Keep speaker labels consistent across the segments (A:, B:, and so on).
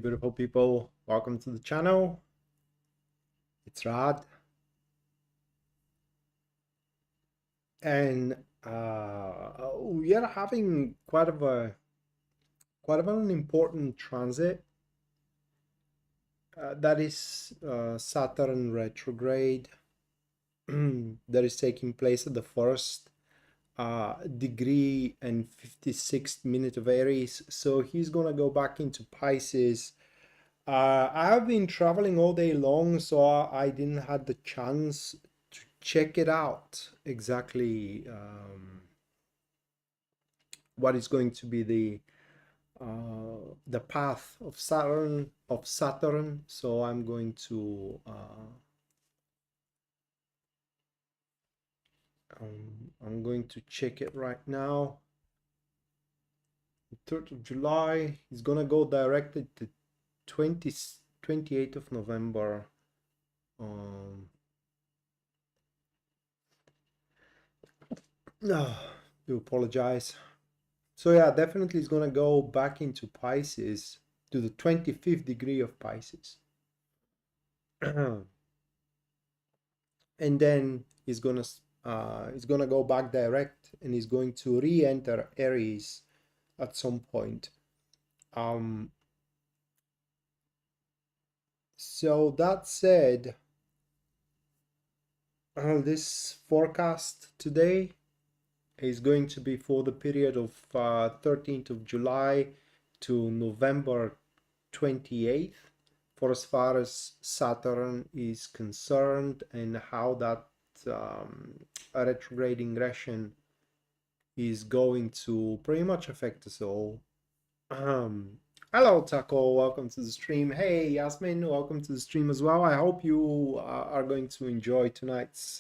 A: Beautiful people, welcome to the channel. It's Rad, and we are having quite of an important transit. That is Saturn retrograde that is taking place at the first degree and 56th minute of Aries. So he's gonna go back into Pisces. I have been traveling all day long, so I didn't have the chance to check it out exactly what is going to be the path of Saturn. So I'm going to check it right now. The 3rd of July is gonna go directed to 28th of November. No, do apologize. So yeah, definitely it's gonna go back into Pisces to the 25th degree of Pisces. And then he's gonna go back direct, and he's going to re-enter Aries at some point. So that said, this forecast today is going to be for the period of 13th of July to November 28th, for as far as Saturn is concerned, and how that retrograde ingression is going to pretty much affect us all. Hello Taco, welcome to the stream. Hey Yasmin, welcome to the stream as well. I hope you are going to enjoy tonight's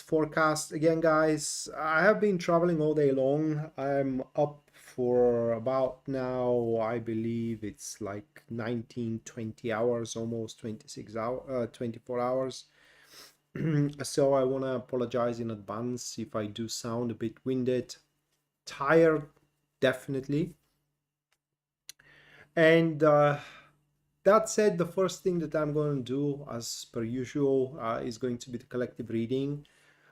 A: forecast. Again, guys, I have been traveling all day long. I'm up for about now, I believe it's like 19-20 hours, almost 26 hours, 24 hours. So I want to apologize in advance if I do sound a bit winded, tired, definitely. And that said, the first thing that I'm going to do, as per usual, is going to be the collective reading.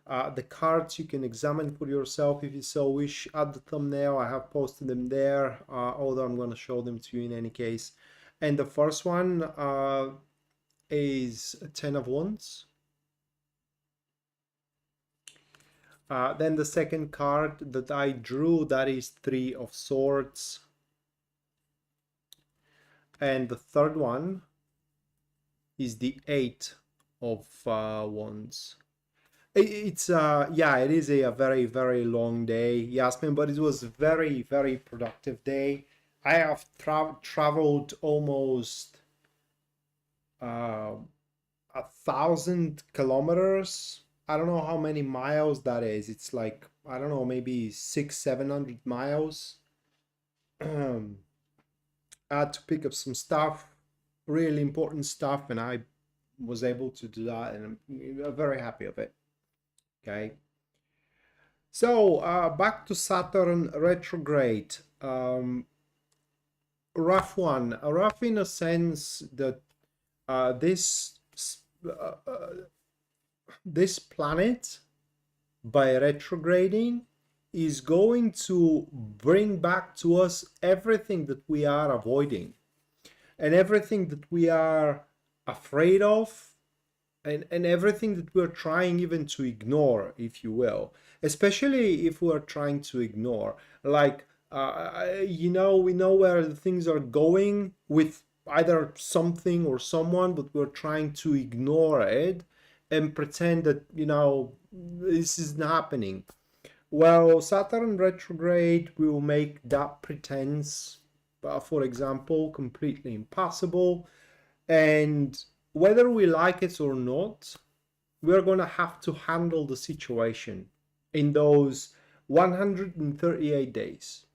A: The cards you can examine for yourself if you so wish. At the thumbnail, I have posted them there, although I'm going to show them to you in any case. And the first one is a 10 of Wands. Then the second card that I drew, that is 3 of Swords. And the third one is the 8 of Wands. It's yeah, it is a very, very long day, Yasmin, but it was a very, very productive day. I have traveled almost 1,000 kilometers. I don't know how many miles that is. It's like, I don't know, maybe 600-700 miles. I had to pick up some stuff, really important stuff, and I was able to do that, and I'm very happy of it. Okay. So back to Saturn retrograde. Rough one. Rough in a sense that this planet, by retrograding, is going to bring back to us everything that we are avoiding and everything that we are afraid of, and everything that we're trying even to ignore, if you will, especially if we're trying to ignore, like you know, we know where the things are going with either something or someone, but we're trying to ignore it and pretend that, you know, this isn't happening. Well, Saturn retrograde will make that pretense, for example, completely impossible. And whether we like it or not, we're going to have to handle the situation in those 138 days.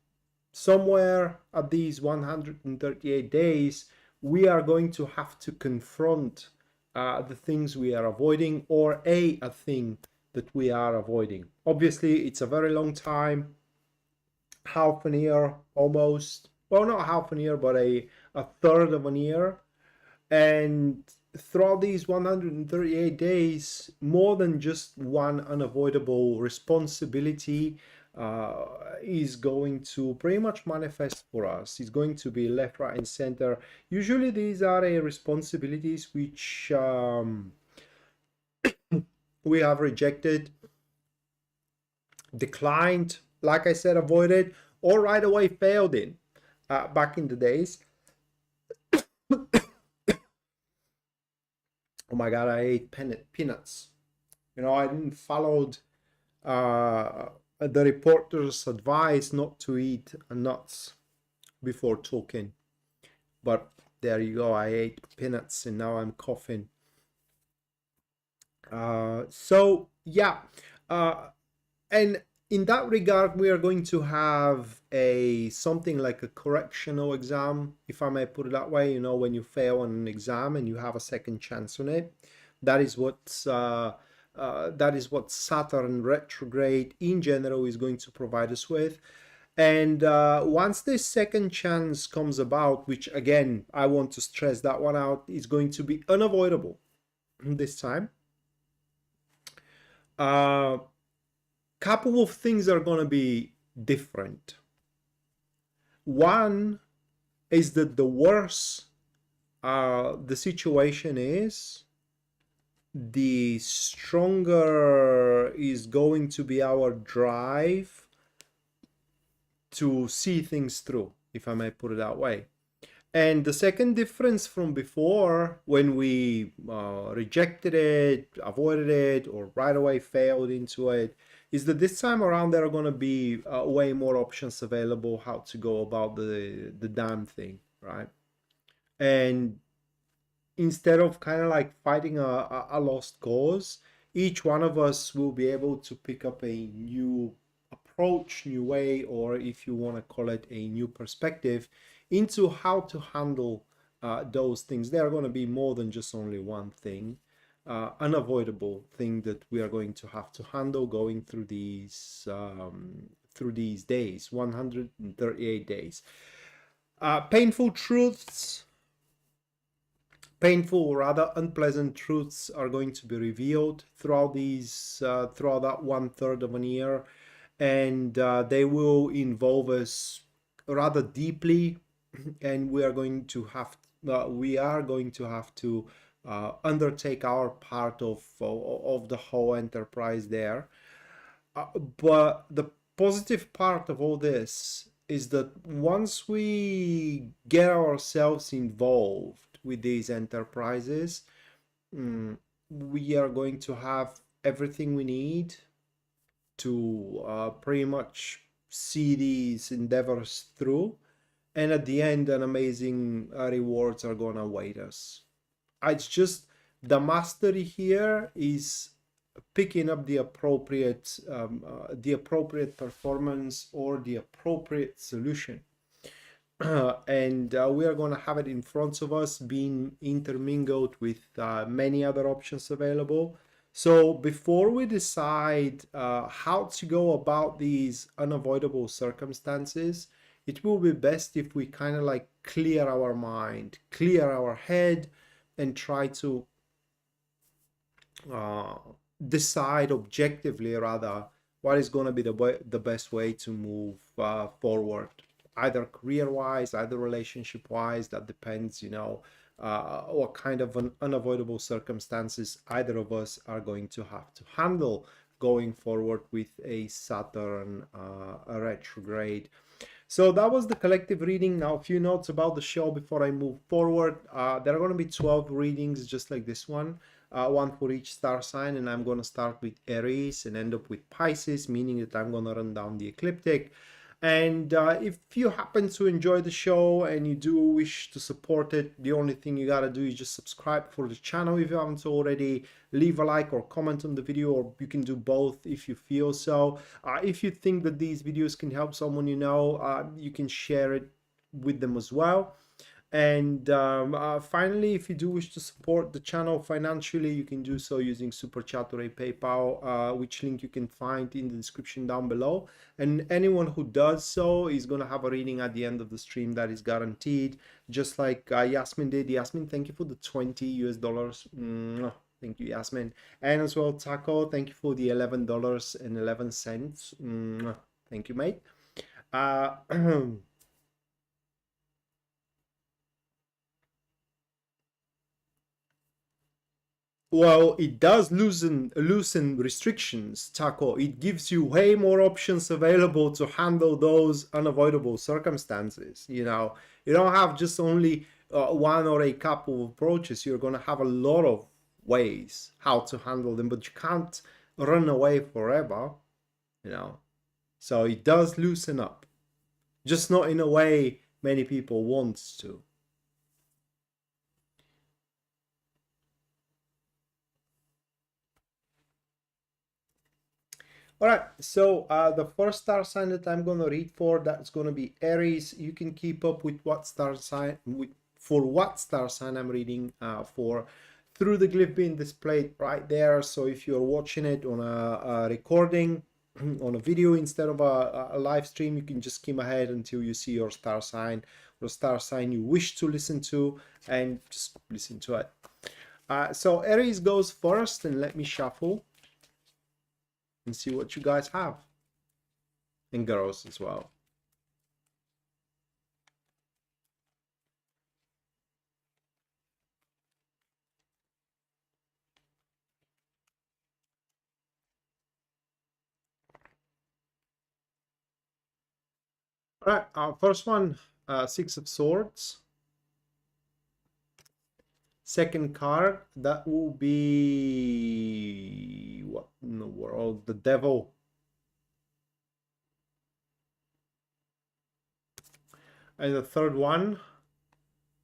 A: Somewhere at these 138 days, we are going to have to confront the things we are avoiding, or a thing that we are avoiding. Obviously, it's a very long time, half an year almost. Well, not half an year, but a a third of an year. And throughout these 138 days, more than just one unavoidable responsibility is going to pretty much manifest for us. It's going to be left, right, and center. Usually these are responsibilities which we have rejected, declined, like I said, avoided, or right away failed in back in the days. Oh my God, I ate peanuts. You know, I didn't follow the reporter's advice not to eat nuts before talking. But there you go, I ate peanuts and now I'm coughing. So yeah, and in that regard, we are going to have something like a correctional exam, if I may put it that way. You know, when you fail on an exam and you have a second chance on it, that is what Saturn retrograde in general is going to provide us with. And once this second chance comes about, which again, I want to stress that one out, is going to be unavoidable this time. Couple of things are going to be different. One is that the worse the situation is, the stronger is going to be our drive to see things through, if I may put it that way. And the second difference from before, when we rejected it, avoided it, or right away failed into it, is that this time around there are going to be way more options available how to go about the damn thing, right? And instead of kind of like fighting a lost cause, each one of us will be able to pick up a new approach, new way, or if you want to call it a new perspective into how to handle those things. There are going to be more than just only one thing, unavoidable thing that we are going to have to handle going through these days, 138 days. Painful truths, painful or rather unpleasant truths are going to be revealed throughout throughout that 1/3 of an year, and they will involve us rather deeply, and we are going to have to undertake our part of the whole enterprise there. But the positive part of all this is that once we get ourselves involved with these enterprises, we are going to have everything we need to pretty much see these endeavors through, and at the end an amazing rewards are gonna await us. It's just the mastery here is picking up the appropriate performance or the appropriate solution. And we are going to have it in front of us, being intermingled with many other options available. So before we decide how to go about these unavoidable circumstances, it will be best if we kind of like clear our mind, clear our head, and try to decide objectively rather what is going to be the best way to move forward, either career-wise, either relationship-wise. That depends, you know, what kind of unavoidable circumstances either of us are going to have to handle going forward with a Saturn retrograde. So that was the collective reading. Now, a few notes about the show before I move forward. There are going to be 12 readings just like this one, one for each star sign, and I'm going to start with Aries and end up with Pisces, meaning that I'm going to run down the ecliptic. And if you happen to enjoy the show and you do wish to support it, the only thing you gotta do is just subscribe for the channel if you haven't already, leave a like or comment on the video, or you can do both if you feel so. If you think that these videos can help someone you know, you can share it with them as well. And finally, if you do wish to support the channel financially, you can do so using Super Chat or a PayPal, which link you can find in the description down below. And anyone who does so is going to have a reading at the end of the stream that is guaranteed, just like Yasmin did. Yasmin, thank you for the $20 US. Thank you, Yasmin. And as well, Taco, thank you for the $11.11. Thank you, mate. Well, it does loosen restrictions, Taco. It gives you way more options available to handle those unavoidable circumstances. You know, you don't have just only one or a couple of approaches. You're going to have a lot of ways how to handle them, but you can't run away forever, you know. So it does loosen up, just not in a way many people want to. All right, so the first star sign that I'm going to read for, that's going to be Aries. You can keep up with what star sign, for what star sign I'm reading for through the glyph being displayed right there. So if you're watching it on a recording, on a video instead of a live stream, you can just skim ahead until you see your star sign or star sign you wish to listen to, and just listen to it. So Aries goes first, and let me shuffle and see what you guys have, and girls as well. All right, first one, Six of Swords. Second card, that will be, what in the world? The Devil. And the third one,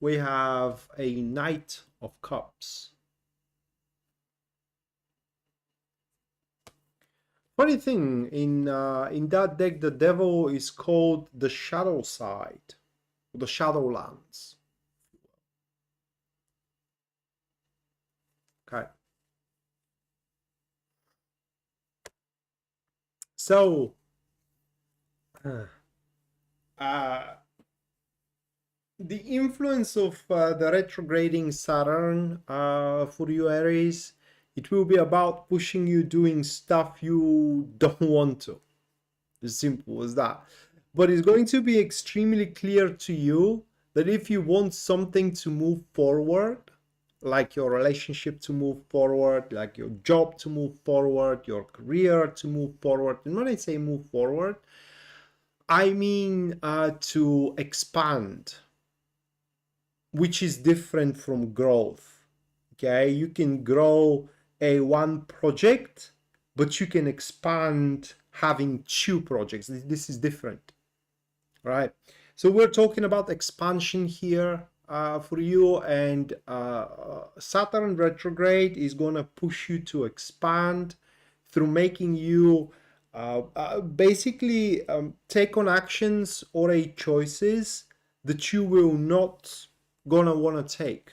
A: we have a Knight of Cups. Funny thing, in that deck, the Devil is called the Shadow Side, the Shadowlands. Okay. So, the influence of the retrograding Saturn for you, Aries, it will be about pushing you doing stuff you don't want to. As simple as that. But it's going to be extremely clear to you that if you want something to move forward, like your relationship to move forward, like your job to move forward, your career to move forward, and when I say move forward, I mean to expand, which is different from growth. Okay, you can grow a one project, but you can expand having two projects. This is different, right? So we're talking about expansion here for you, and Saturn retrograde is going to push you to expand through making you basically take on actions or a choices that you will not gonna want to take.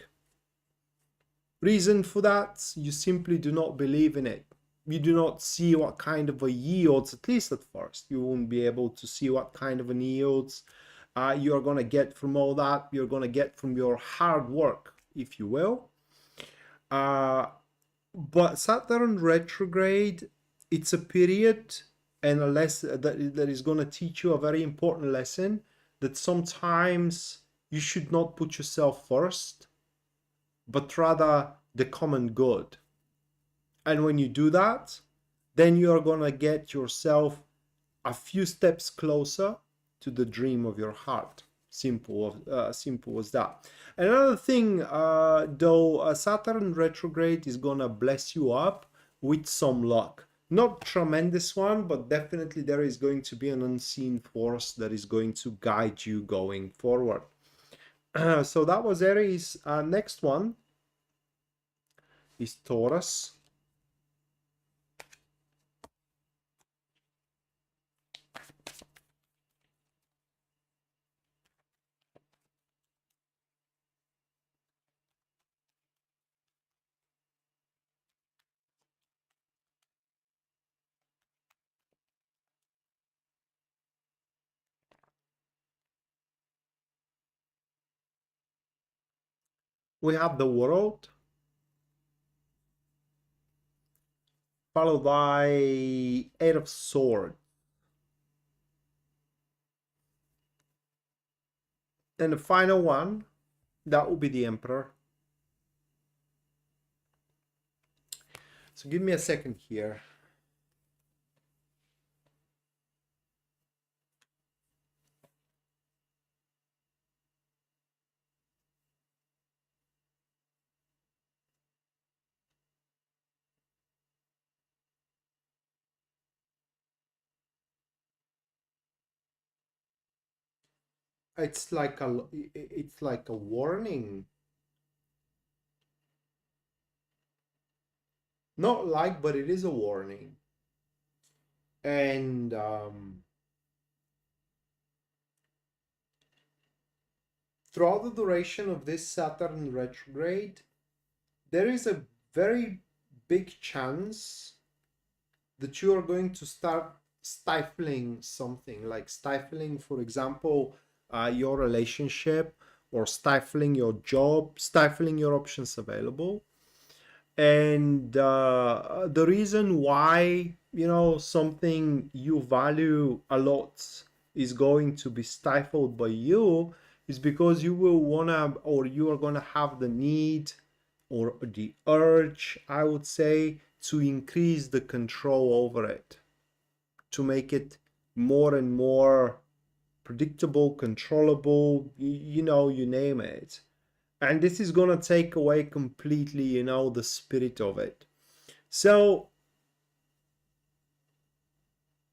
A: Reason for that, you simply do not believe in it. You do not see what kind of a yields, at least at first. You won't be able to see what kind of an yields you're going to get from all that. You're going to get from your hard work, if you will. But Saturn retrograde, it's a period and a lesson that is going to teach you a very important lesson, that sometimes you should not put yourself first, but rather the common good. And when you do that, then you're going to get yourself a few steps closer to the dream of your heart. Simple as that. Another thing, though, Saturn retrograde is going to bless you up with some luck. Not tremendous one, but definitely there is going to be an unseen force that is going to guide you going forward. So that was Aries. Next one is Taurus. we have the World, followed by Eight of Swords. And the final one, that will be the Emperor. So give me a second here. It's like a warning. Not like, but it is a warning. And throughout the duration of this Saturn retrograde, there is a very big chance that you are going to start stifling something, like stifling, for example, your relationship, or stifling your job, stifling your options available. And the reason why, you know, something you value a lot is going to be stifled by you is because you will wanna, or you are gonna have the need or the urge, I would say, to increase the control over it, to make it more and more predictable, controllable, you know, you name it. And this is going to take away completely, you know, the spirit of it. So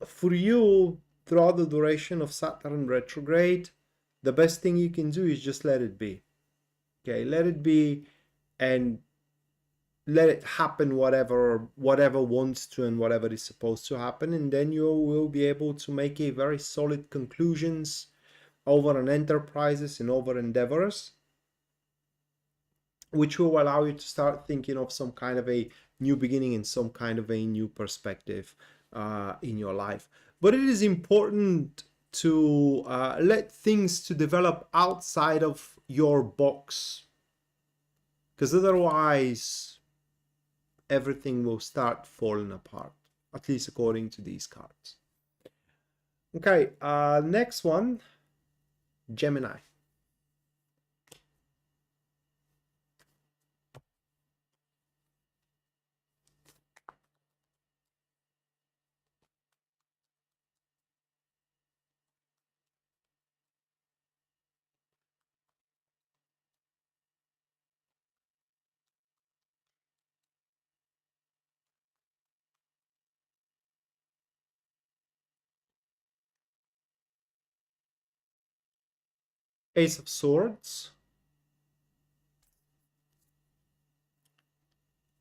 A: for you, throughout the duration of Saturn retrograde, the best thing you can do is just let it be. Okay, let it be, and let it happen, whatever wants to and whatever is supposed to happen, and then you will be able to make a very solid conclusions over an enterprises and over endeavors, which will allow you to start thinking of some kind of a new beginning and some kind of a new perspective in your life. But it is important to let things to develop outside of your box, because otherwise everything will start falling apart, at least according to these cards. Okay, next one, Gemini. Ace of Swords,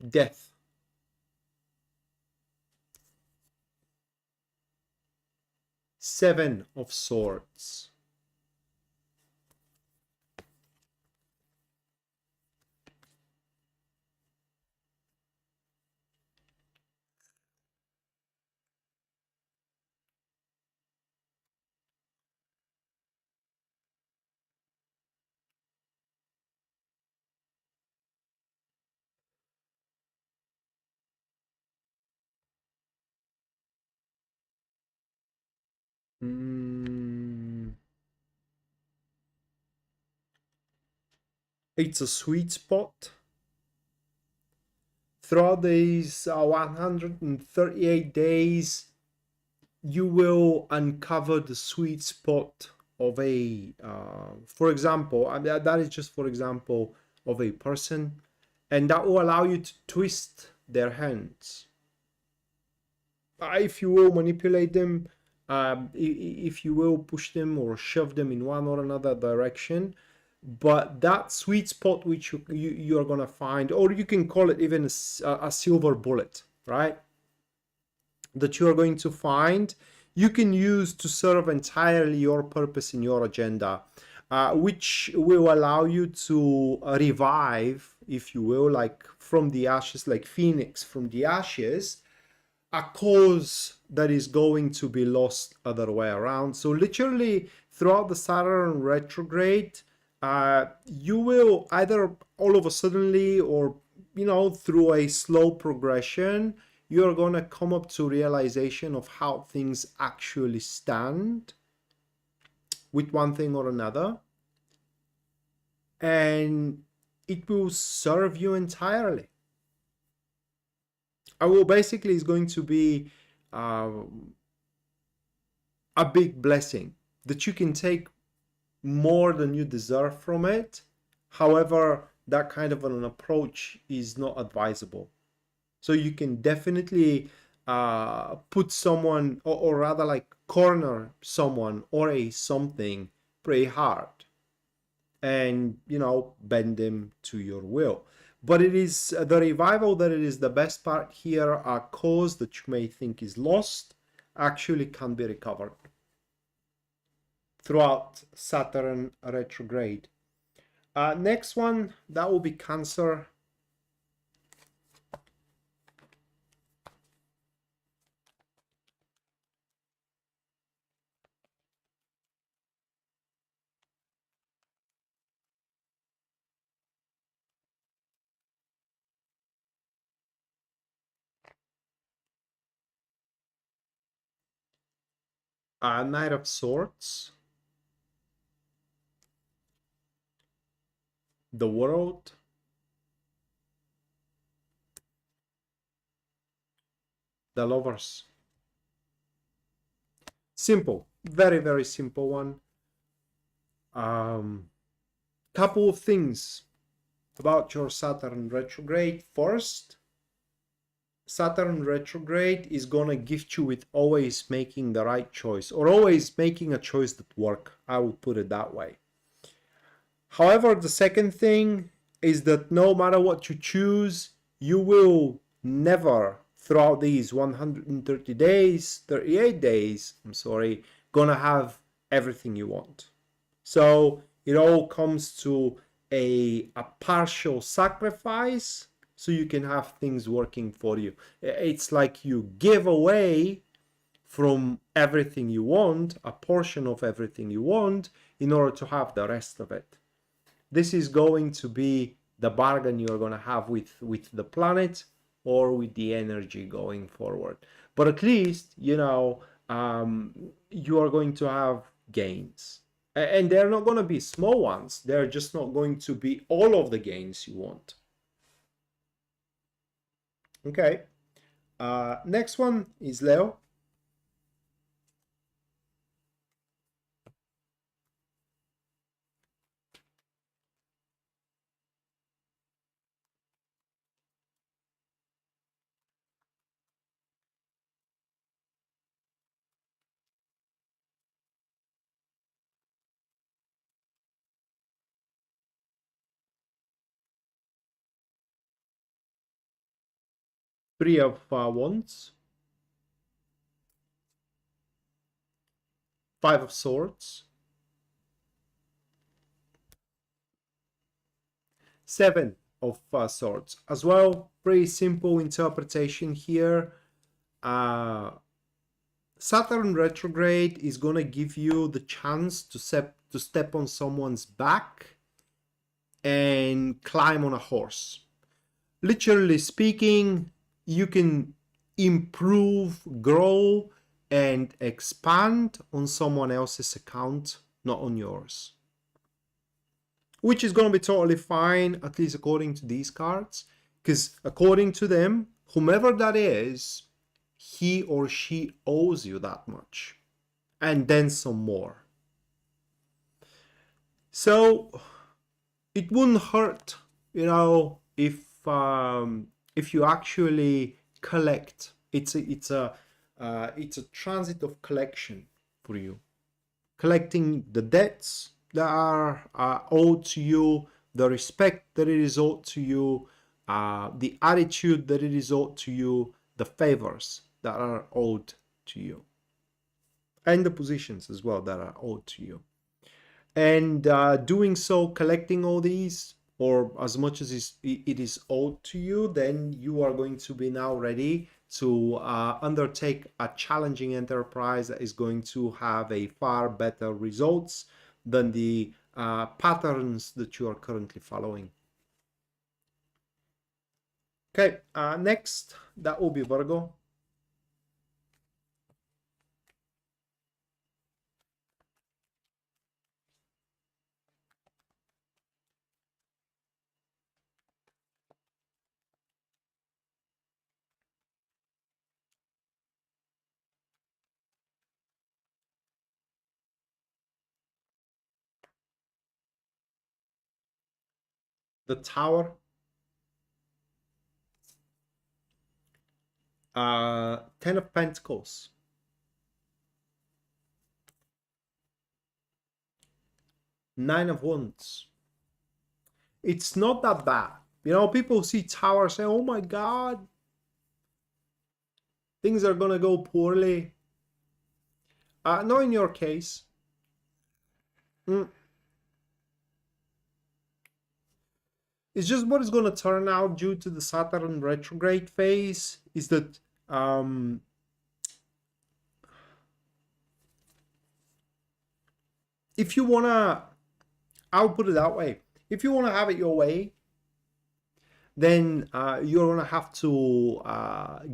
A: Death, Seven of Swords, it's a sweet spot. Throughout these 138 days, you will uncover the sweet spot of a, for example, that is just for example, of a person, and that will allow you to twist their hands. If you will manipulate them, if you will push them or shove them in one or another direction, but that sweet spot which you're gonna find, or you can call it even a silver bullet, right, that you are going to find, you can use to serve entirely your purpose in your agenda, which will allow you to revive, if you will, like from the ashes, like Phoenix from the ashes, a cause that is going to be lost other way around. So literally throughout the Saturn retrograde, you will either all of a suddenly, or through a slow progression, you're going to come up to realization of how things actually stand with one thing or another, and it will serve you entirely. Well, basically, it's going to be a big blessing that you can take more than you deserve from it. However, that kind of an approach is not advisable. So you can definitely put someone, or rather like corner someone or a something pretty hard, and bend them to your will. But it is the revival that it is the best part here. A cause that you may think is lost actually can be recovered throughout Saturn retrograde. Next one, that will be Cancer. Knight of Swords, the World, the Lovers. Simple, very, very simple one. Couple of things about your Saturn retrograde. First, Saturn retrograde is gonna gift you with always making the right choice, or always making a choice that works. I would put it that way. However, the second thing is that no matter what you choose, you will never, throughout these 130 days, 38 days, gonna have everything you want. So it all comes to a partial sacrifice so you can have things working for you. It's like you give away from everything you want, a portion of everything you want, in order to have the rest of it. This is going to be the bargain you're going to have with the planet or with the energy going forward. But at least, you are going to have gains. And they're not going to be small ones. They're just not going to be all of the gains you want. Okay. Next one is Leo. Three of Wands. Five of Swords. Seven of Swords. As well, pretty simple interpretation here. Saturn retrograde is going to give you the chance to step on someone's back and climb on a horse. Literally speaking, you can improve, grow, and expand on someone else's account, not on yours. Which is going to be totally fine, at least according to these cards, because according to them, whomever that is, he or she owes you that much, and then some more. So it wouldn't hurt, if you actually collect. It's a transit of collection for you, collecting the debts that are owed to you, the respect that it is owed to you, the attitude that it is owed to you, the favors that are owed to you, and the positions as well that are owed to you. And doing so, collecting all these, or as much as it is owed to you, then you are going to be now ready to undertake a challenging enterprise that is going to have a far better results than the patterns that you are currently following. Okay, next, that will be Virgo. The Tower, 10 of Pentacles, 9 of Wands. It's not that bad. You know, people see Tower say, oh my God, things are gonna go poorly. Not in your case. It's just what is going to turn out due to the Saturn retrograde phase is that if you want to, I'll put it that way, if you want to have it your way, then you're going to have to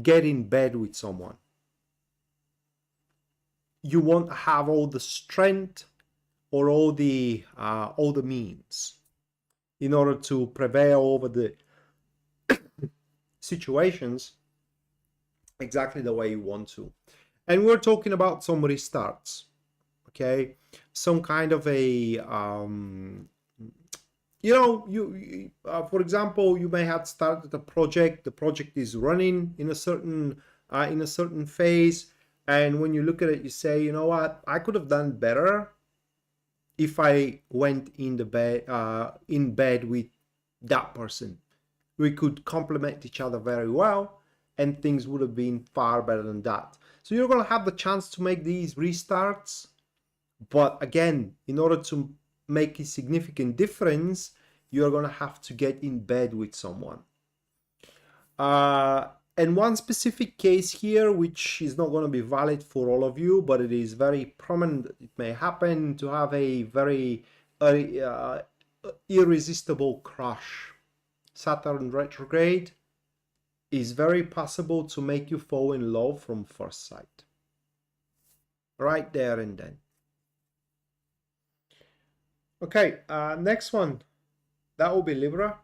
A: get in bed with someone. You won't have all the strength or all the means in order to prevail over the situations exactly the way you want to. And we're talking about some restarts, okay? Some kind of a you know, you for example, you may have started a project, the project is running in a certain phase, and when you look at it, you say, you know what, I could have done better if I went in bed with that person. We could complement each other very well, and things would have been far better than that. So you're going to have the chance to make these restarts, but again, in order to make a significant difference, you're going to have to get in bed with someone. And one specific case here, which is not going to be valid for all of you, but it is very prominent, it may happen to have a very irresistible crush. Saturn retrograde is very possible to make you fall in love from first sight. Right there and then. Okay, next one. That will be Libra.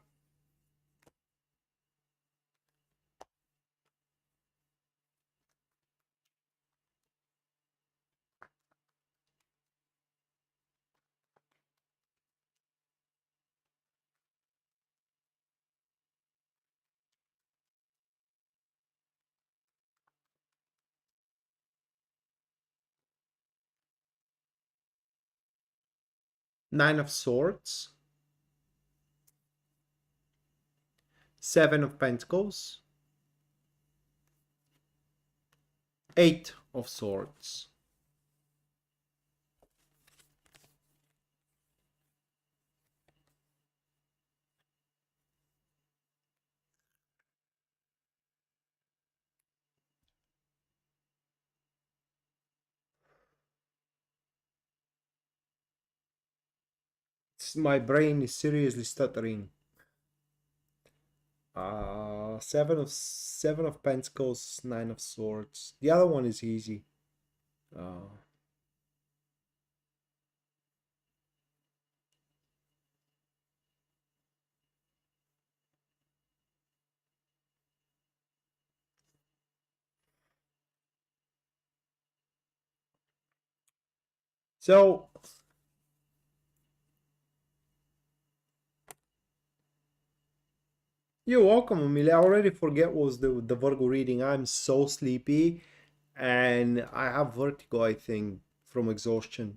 A: Nine of Swords, Seven of Pentacles, Eight of Swords. My brain is seriously stuttering. Seven of Pentacles, Nine of Swords. The other one is easy. So you're welcome, Amelia. I already forget what was the Virgo reading. I'm so sleepy and I have vertigo, I think, from exhaustion.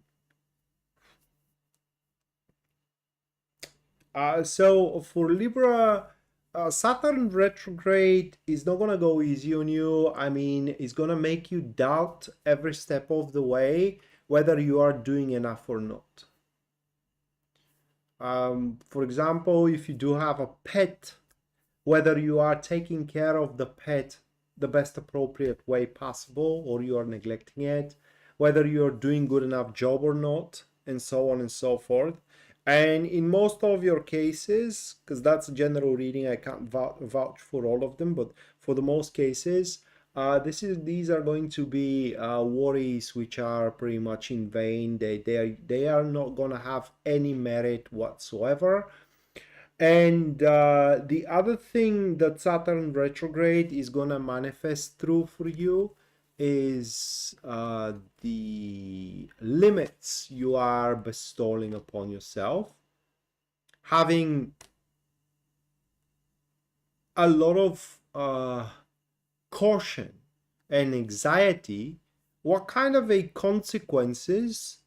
A: So for Libra, Saturn retrograde is not gonna go easy on you. I mean, it's gonna make you doubt every step of the way whether you are doing enough or not. For example, if you do have a pet, whether you are taking care of the pet the best appropriate way possible or you are neglecting it, whether you're doing good enough job or not, and so on and so forth. And in most of your cases, because that's a general reading, I can't vouch for all of them, but for the most cases, these are going to be worries which are pretty much in vain. They are not going to have any merit whatsoever. And the other thing that Saturn retrograde is going to manifest through for you is the limits you are bestowing upon yourself, having a lot of caution and anxiety. What kind of a consequences,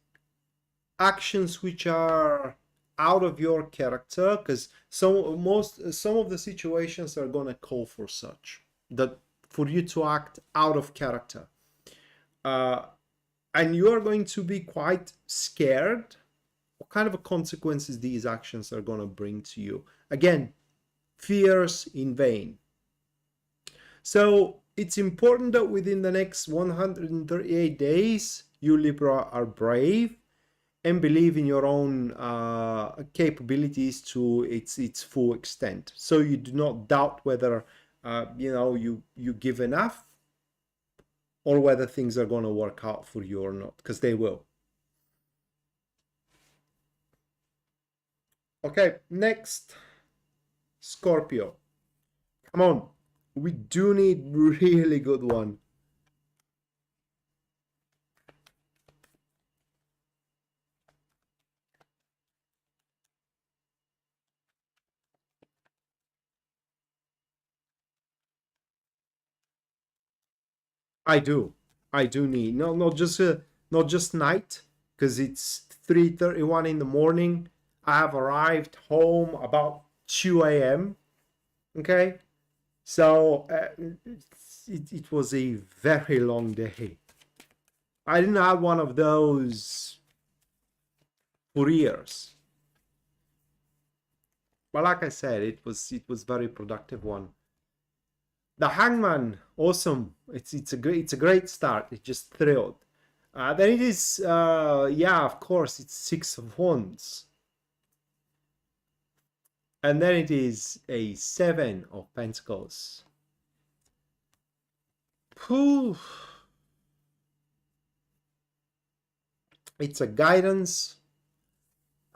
A: actions which are out of your character, because some of the situations are going to call for such, that for you to act out of character, and you are going to be quite scared what kind of consequences these actions are going to bring to you. Again, fears in vain. So it's important that within the next 138 days you Libra are brave and believe in your own capabilities to its full extent. So you do not doubt whether you give enough or whether things are going to work out for you or not, because they will. Okay, next, Scorpio. Come on, we do need really good one. I do. I do need not just night, because it's 3:31 in the morning. I have arrived home about 2 a.m. Okay, so it was a very long day. I didn't have one of those for years. But like I said, it was very productive one. The Hangman, awesome. It's a great start. It just thrilled. Then it is yeah, of course, it's Six of Wands. And then it is a Seven of Pentacles. Whew. It's a guidance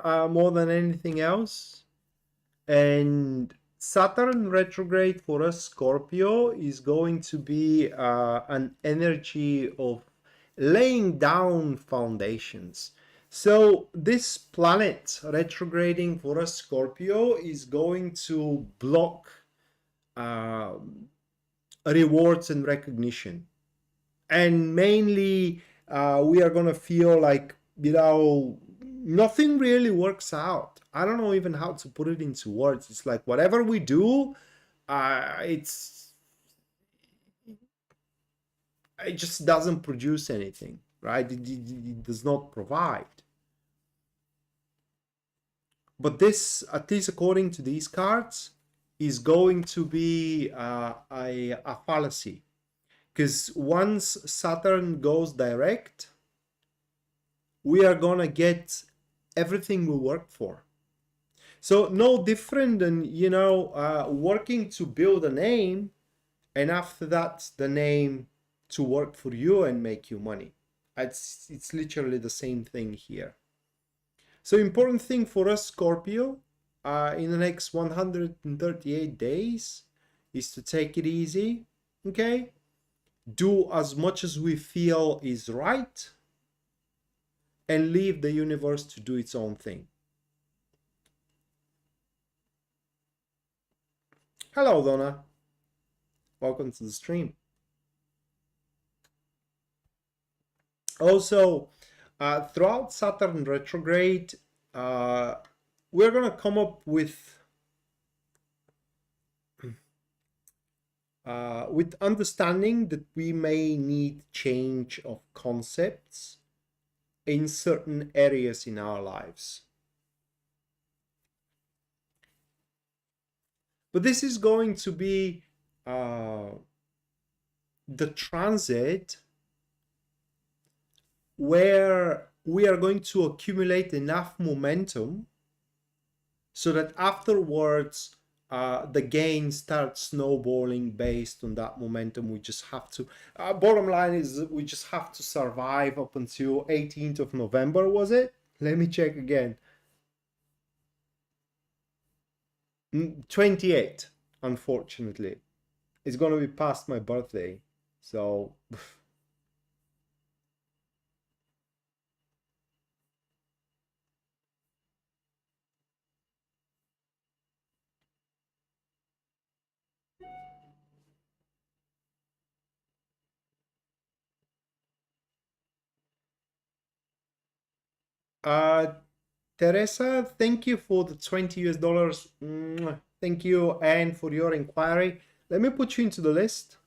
A: more than anything else. And Saturn retrograde for us Scorpio is going to be an energy of laying down foundations. So this planet retrograding for us Scorpio is going to block rewards and recognition. And mainly we are going to feel like, nothing really works out. I don't know even how to put it into words. It's like whatever we do, it just doesn't produce anything, right? It does not provide. But this, at least according to these cards, is going to be a fallacy. Because once Saturn goes direct, we are going to get everything we work for. So no different than, working to build a name, and after that, the name to work for you and make you money. It's literally the same thing here. So important thing for us, Scorpio, in the next 138 days is to take it easy, okay? Do as much as we feel is right, and leave the universe to do its own thing. Hello, Donna. Welcome to the stream. Also, throughout Saturn retrograde, we're going to come up with understanding that we may need change of concepts in certain areas in our lives. But this is going to be the transit where we are going to accumulate enough momentum so that afterwards the gain starts snowballing based on that momentum. We just have to, bottom line is we just have to survive up until 18th of November, was it? Let me check again. 28, unfortunately. It's going to be past my birthday. So Teresa, thank you for the 20 US dollars. Thank you, and for your inquiry. Let me put you into the list.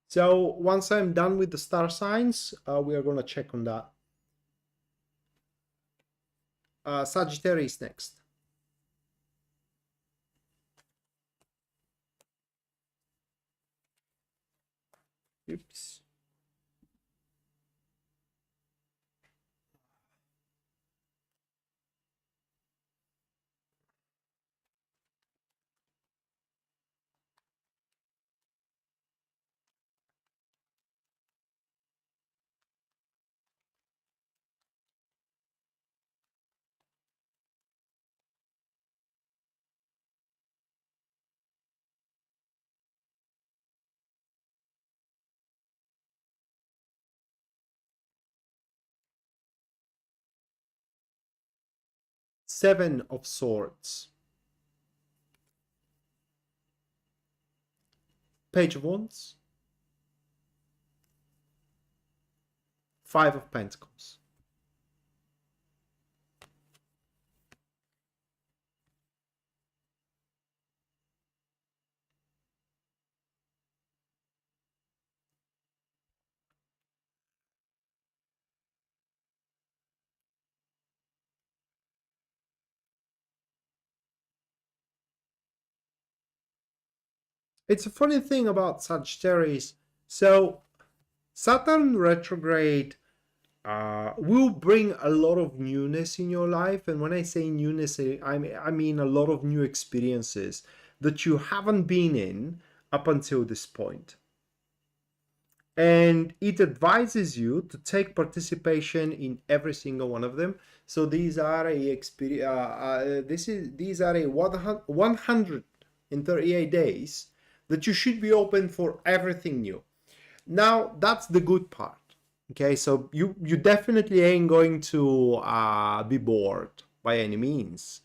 A: So once I'm done with the star signs, we are going to check on that. Sagittarius next. Oops. Seven of Swords. Page of Wands. Five of Pentacles. It's a funny thing about Sagittarius. So Saturn retrograde will bring a lot of newness in your life. And when I say newness, I mean a lot of new experiences that you haven't been in up until this point. And it advises you to take participation in every single one of them. So these are a these are a 138 days that you should be open for everything new. Now that's the good part. Okay, so you definitely ain't going to be bored by any means.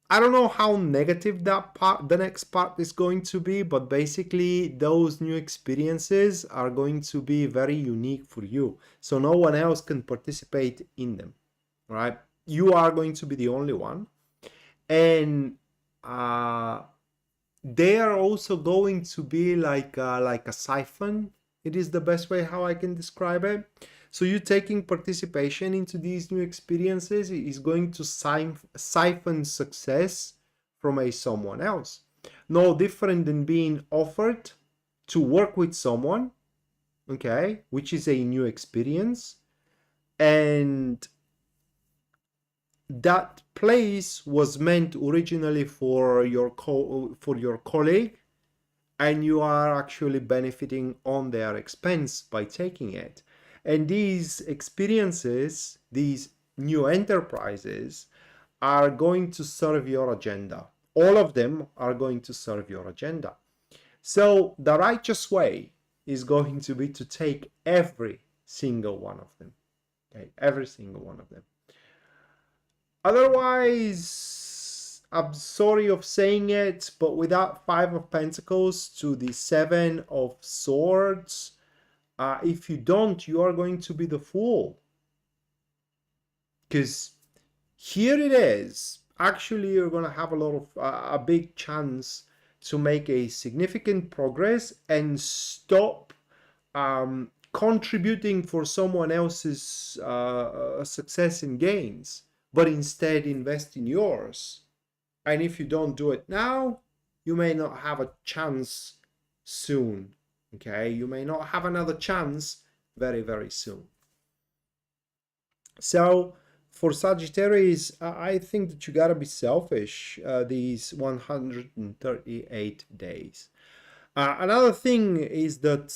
A: I don't know how negative that part, the next part is going to be, but basically those new experiences are going to be very unique for you. So no one else can participate in them, right? You are going to be the only one. And they are also going to be like a siphon. It is the best way how I can describe it. So you taking participation into these new experiences is going to siphon success from someone else. No different than being offered to work with someone, okay, which is a new experience, and that place was meant originally for your colleague, and you are actually benefiting on their expense by taking it. And these experiences, these new enterprises, are going to serve your agenda. All of them are going to serve your agenda. So the righteous way is going to be to take every single one of them. Okay, every single one of them. Otherwise, I'm sorry of saying it, but without Five of Pentacles to the Seven of Swords, if you don't, you are going to be the fool. Because here it is. Actually, you're going to have a lot of a big chance to make a significant progress and stop contributing for someone else's success and gains, but instead invest in yours. And if you don't do it now, you may not have a chance soon. Okay, you may not have another chance very, very soon. So for Sagittarius, I think that you gotta be selfish these 138 days. Another thing is that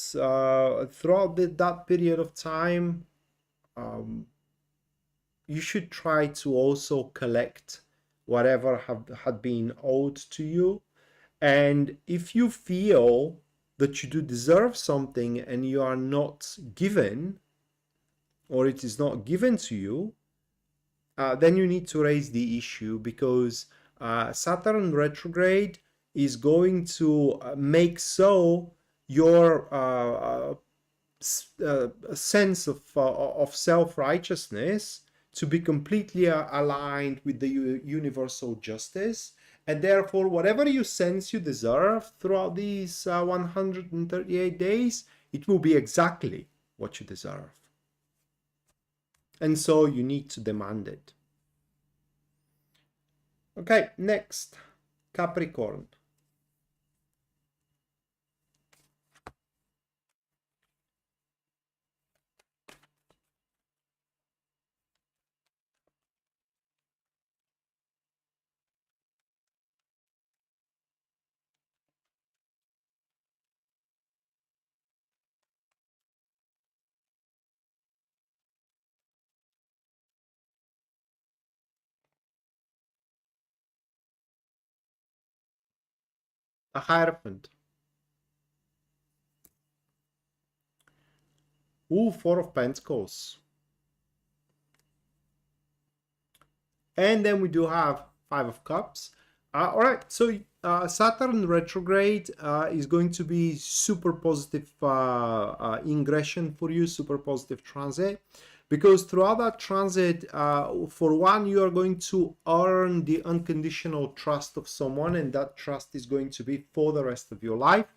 A: throughout that period of time, you should try to also collect whatever had been owed to you. And if you feel that you do deserve something and you are not given, or it is not given to you, then you need to raise the issue, because Saturn retrograde is going to make so your sense of self-righteousness to be completely aligned with the universal justice, and therefore whatever you sense you deserve throughout these 138 days, it will be exactly what you deserve. And so you need to demand it. Okay, next, Capricorn. A Hierophant. Ooh, Four of Pentacles. And then we do have Five of Cups. All right, so Saturn retrograde is going to be super positive ingression for you, super positive transit, because throughout that transit, for one, you are going to earn the unconditional trust of someone, and that trust is going to be for the rest of your life.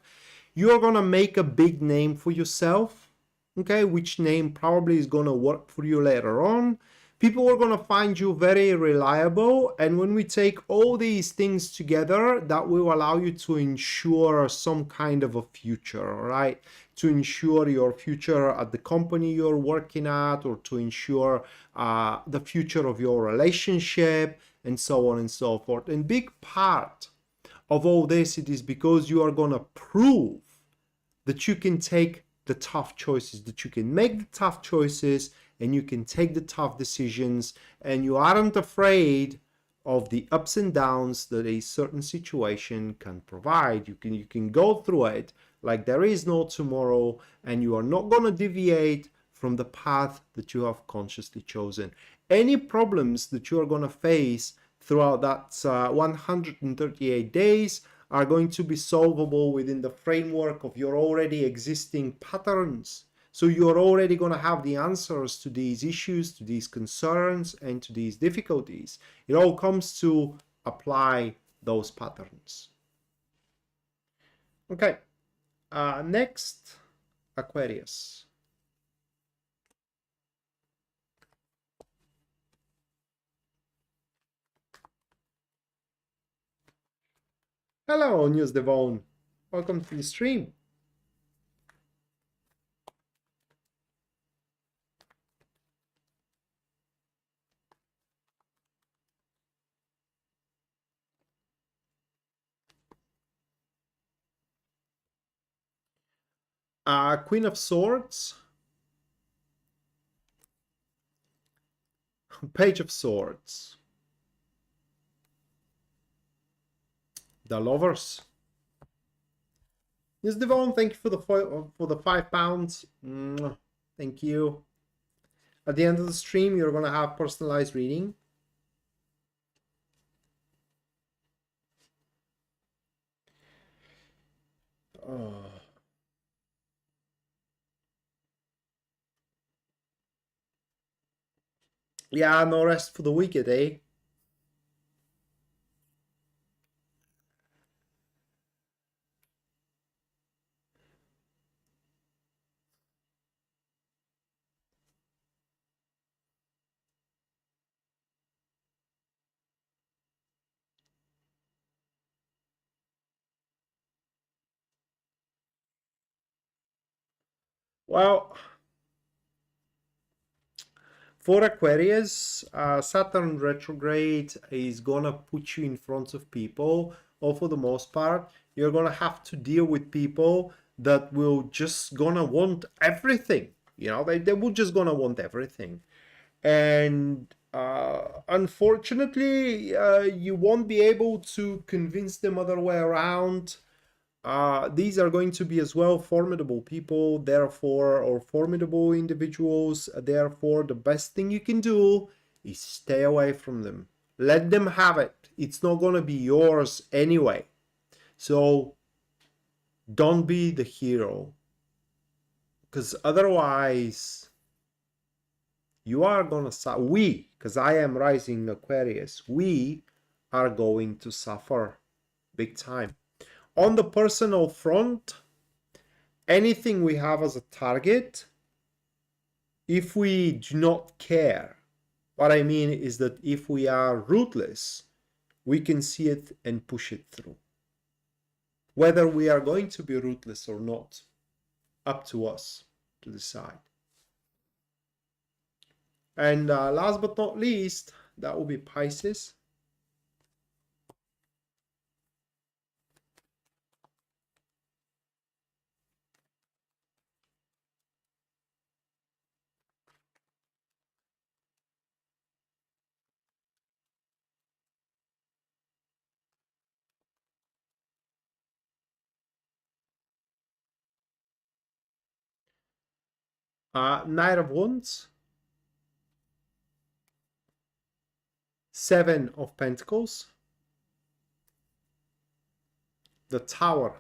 A: You are going to make a big name for yourself, okay, which name probably is going to work for you later on. People are going to find you very reliable, and when we take all these things together, that will allow you to ensure some kind of a future, all right? To ensure your future at the company you're working at, or to ensure the future of your relationship, and so on and so forth. And big part of all this, it is because you are going to prove that you can take the tough choices, that you can make the tough choices, and you can take the tough decisions, and you aren't afraid of the ups and downs that a certain situation can provide. You can go through it like there is no tomorrow, and you are not going to deviate from the path that you have consciously chosen. Any problems that you are going to face throughout that 138 days are going to be solvable within the framework of your already existing patterns. So you're already going to have the answers to these issues, to these concerns, and to these difficulties. It all comes to apply those patterns. Okay, next, Aquarius. Hello, News Devon. Welcome to the stream. Queen of Swords, Page of Swords, the Lovers. Yes, Devon, thank you for the £5. Thank you. At the end of the stream, you're gonna have personalized reading. Yeah, no rest for the wicked, eh? Well, for Aquarius, Saturn retrograde is gonna put you in front of people, or for the most part, you're gonna have to deal with people that will just gonna want everything. You know, they will just gonna want everything. And unfortunately, you won't be able to convince them other way around. These are going to be as well formidable people, therefore, or formidable individuals. Therefore, the best thing you can do is stay away from them. Let them have it. It's not going to be yours anyway. So don't be the hero, because otherwise you are going to suffer. Because I am rising Aquarius, we are going to suffer big time. On the personal front, anything we have as a target, if we do not care, what I mean is that if we are ruthless, we can see it and push it through. Whether we are going to be ruthless or not, up to us to decide. And last but not least, that will be Pisces. Knight of Wands, Seven of Pentacles, the Tower,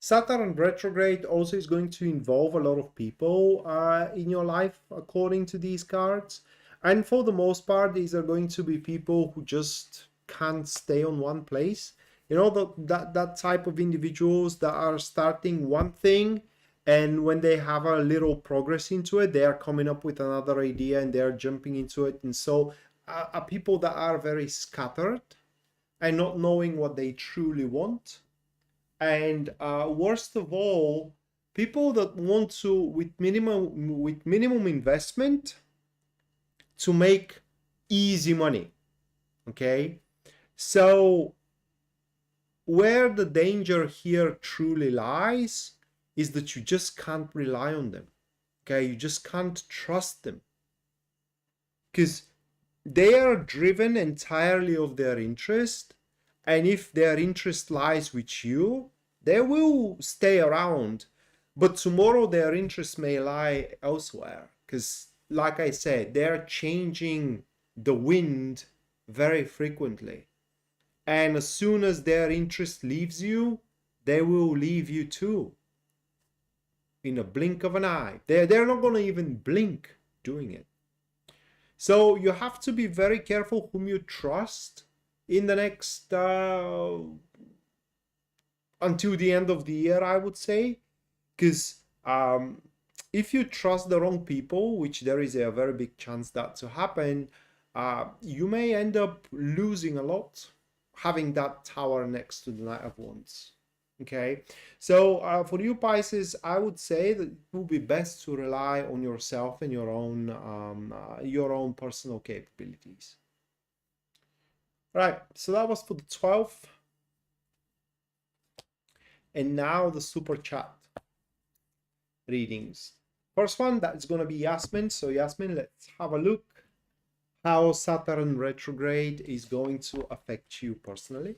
A: Saturn retrograde also is going to involve a lot of people in your life, according to these cards. And for the most part, these are going to be people who just can't stay on one place. You know, that type of individuals that are starting one thing, and when they have a little progress into it, they are coming up with another idea and they're jumping into it. And so are people that are very scattered and not knowing what they truly want. And worst of all, people that want to with minimum investment to make easy money. Okay, so where the danger here truly lies is that you just can't rely on them. Okay, you just can't trust them, because they are driven entirely of their interest, and if their interest lies with you, they will stay around, but tomorrow their interest may lie elsewhere, because like I said, they're changing the wind very frequently, and as soon as their interest leaves you, they will leave you too in a blink of an eye. They're not going to even blink doing it. So you have to be very careful whom you trust in the next until the end of the year, I would say, because if you trust the wrong people, which there is a very big chance that to happen, you may end up losing a lot having that tower next to the Knight of Wands. Okay, so for you Pisces, I would say that it would be best to rely on yourself and your own personal capabilities. Right, so that was for the 12th. And now the super chat readings. First one, that's going to be Yasmin. So Yasmin, let's have a look how Saturn retrograde is going to affect you personally.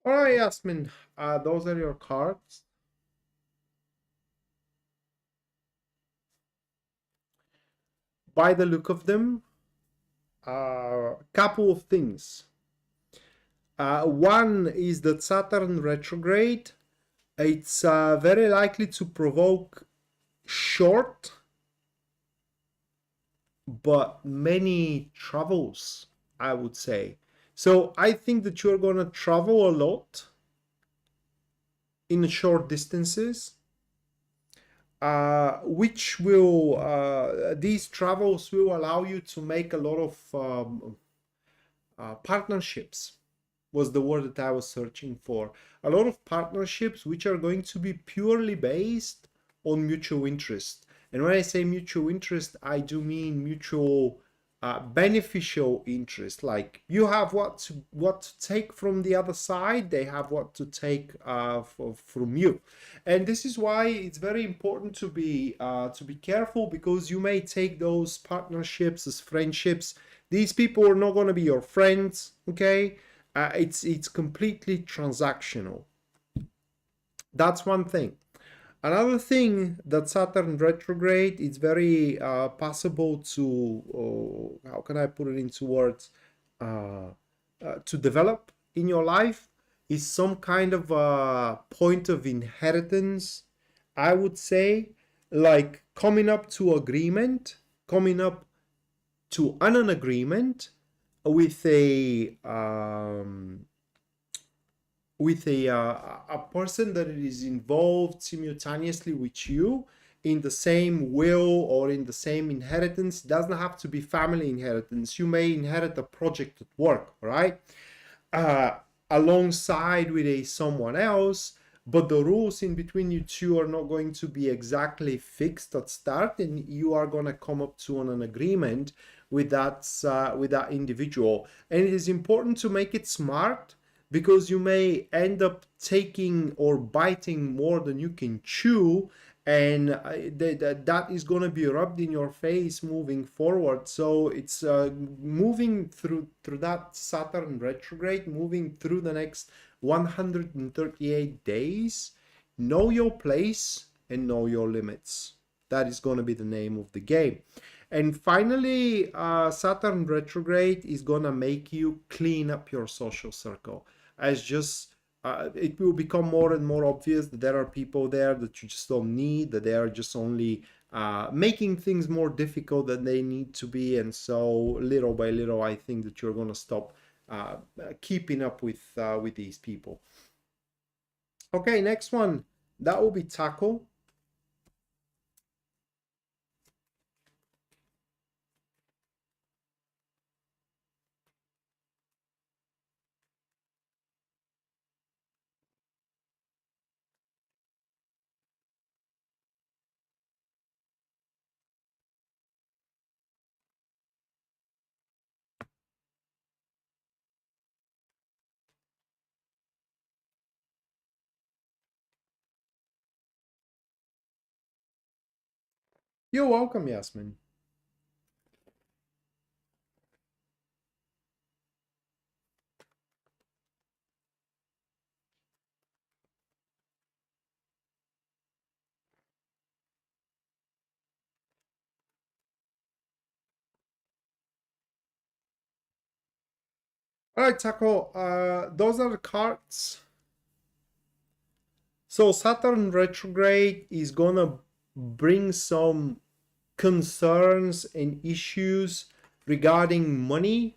A: All right, Yasmin, those are your cards. By the look of them, a couple of things. One is that Saturn retrograde, it's very likely to provoke short but many travels, I would say. So I think that you're going to travel a lot in short distances, which will, these travels will allow you to make a lot of partnerships, was the word that I was searching for. A lot of partnerships which are going to be purely based on mutual interest. And when I say mutual interest, I do mean mutual beneficial interest. Like you have what to take from the other side, they have what to take from you. And this is why it's very important to be careful, because you may take those partnerships as friendships. These people are not going to be your friends, okay? It's completely transactional. That's one thing. Another thing that Saturn retrograde, it's very possible to, how can I put it into words, to develop in your life is some kind of a point of inheritance, I would say, like coming up to agreement, coming up to an agreement with a person that is involved simultaneously with you in the same will or in the same inheritance. It doesn't have to be family inheritance. You may inherit a project at work, right? Alongside with someone else, but the rules in between you two are not going to be exactly fixed at start, and you are going to come up to an agreement with that individual. And it is important to make it smart, because you may end up taking or biting more than you can chew, and that is going to be rubbed in your face moving forward. So it's moving through that Saturn retrograde, moving through the next 138 days. Know your place and know your limits. That is going to be the name of the game. And finally, Saturn retrograde is going to make you clean up your social circle. As just it will become more and more obvious that there are people there that you just don't need, that they are just only making things more difficult than they need to be. And so little by little, I think that you're going to stop keeping up with these people. Okay, next one. That will be Taco. You're welcome, Yasmin. All right, Taco. Those are the cards. So Saturn retrograde is gonna bring some concerns and issues regarding money.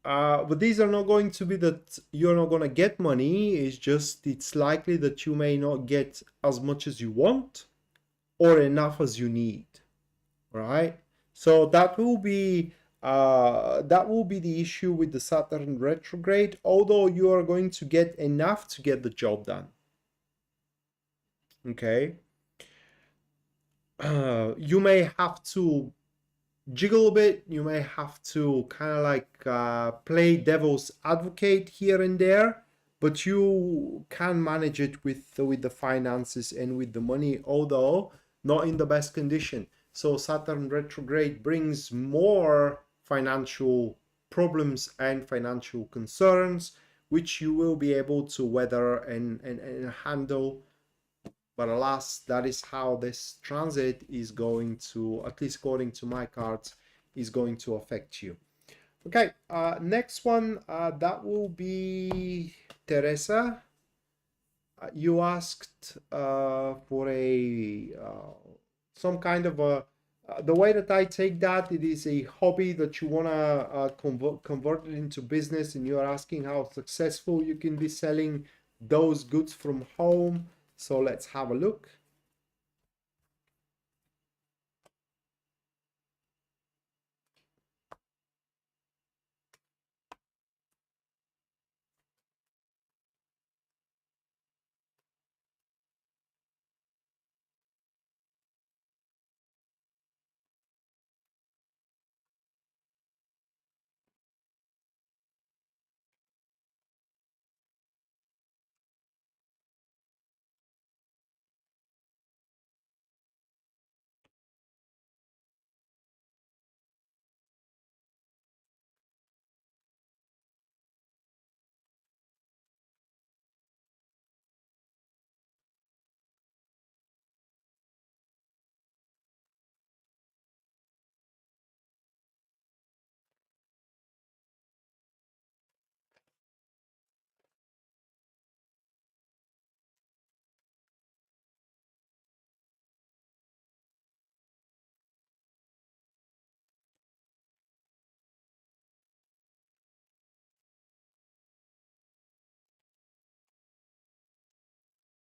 A: But these are not going to be that you're not gonna get money. It's just it's likely that you may not get as much as you want or enough as you need. Right? So that will be the issue with the Saturn retrograde, although you are going to get enough to get the job done. Okay. You may have to jiggle a bit. You may have to kind of like play devil's advocate here and there, but you can manage it with the finances and with the money, although not in the best condition. So Saturn retrograde brings more financial problems and financial concerns, which you will be able to weather and handle. But alas, that is how this transit is going to, at least according to my cards, is going to affect you. Okay, next one, that will be Teresa. You asked for a some kind of a the way that I take that, it is a hobby that you want to convert it into business, and you are asking how successful you can be selling those goods from home. So let's have a look.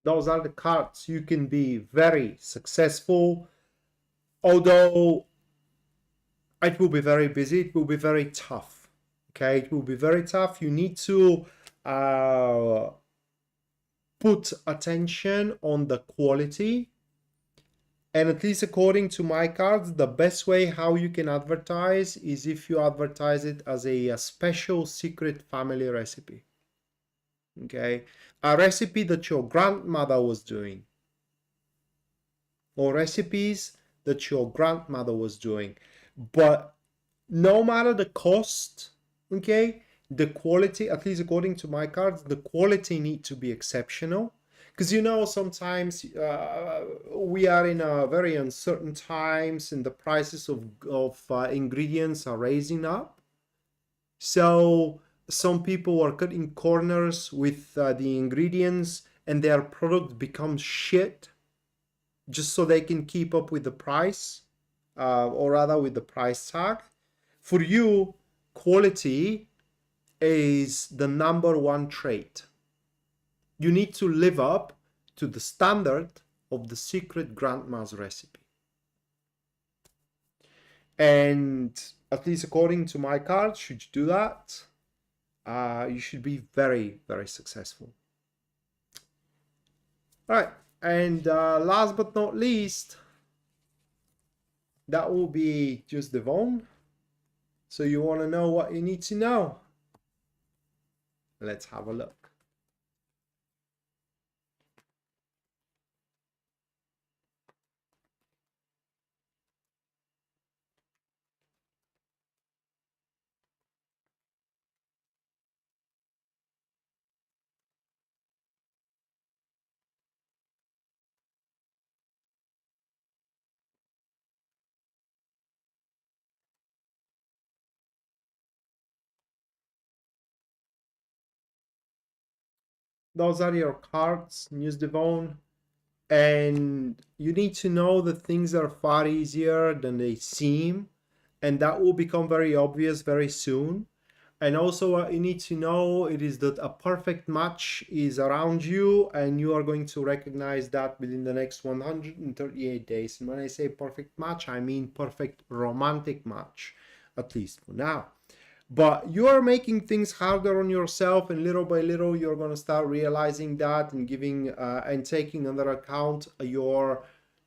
A: Those are the cards. You can be very successful, although it will be very busy. It will be very tough. Okay, it will be very tough. You need to put attention on the quality. And at least according to my cards, the best way how you can advertise is if you advertise it as a special secret family recipe. Okay, a recipe that your grandmother was doing, or recipes that your grandmother was doing. But no matter the cost, okay, the quality, at least according to my cards, the quality need to be exceptional. Because you know, sometimes we are in a very uncertain times, and the prices of ingredients are raising up. So some people are cutting corners with the ingredients, and their product becomes shit just so they can keep up with the price, or rather with the price tag. For you, quality is the number one trait. You need to live up to the standard of the secret grandma's recipe. And at least according to my card, should you do that, you should be very, very successful. All right, and last but not least, that will be just Devon. So you want to know what you need to know? Let's have a look. Those are your cards, News Devon. And you need to know that things are far easier than they seem, and that will become very obvious very soon. And also what you need to know, it is that a perfect match is around you, and you are going to recognize that within the next 138 days. And when I say perfect match, I mean perfect romantic match, at least for now. But you are making things harder on yourself, and little by little you're going to start realizing that, and giving and taking under account your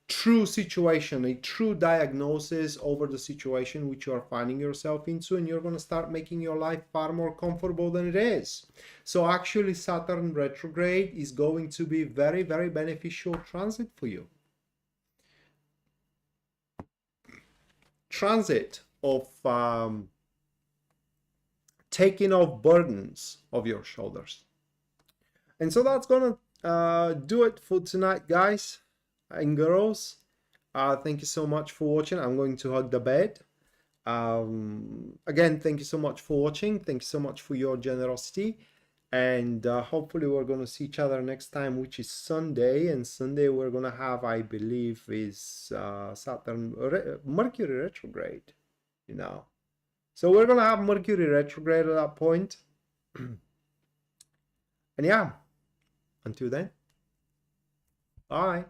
A: true situation, a true diagnosis over the situation which you are finding yourself into, and you're going to start making your life far more comfortable than it is. So actually, Saturn retrograde is going to be very, very beneficial transit for you. Transit of taking off burdens of your shoulders. And so that's gonna do it for tonight, guys and girls. Thank you so much for watching. I'm going to hug the bed. Again, thank you so much for watching. Thank you so much for your generosity. And hopefully we're going to see each other next time, which is Sunday. And Sunday we're going to have, I believe, is Mercury retrograde, you know. So we're going to have Mercury retrograde at that point. And yeah, until then, bye.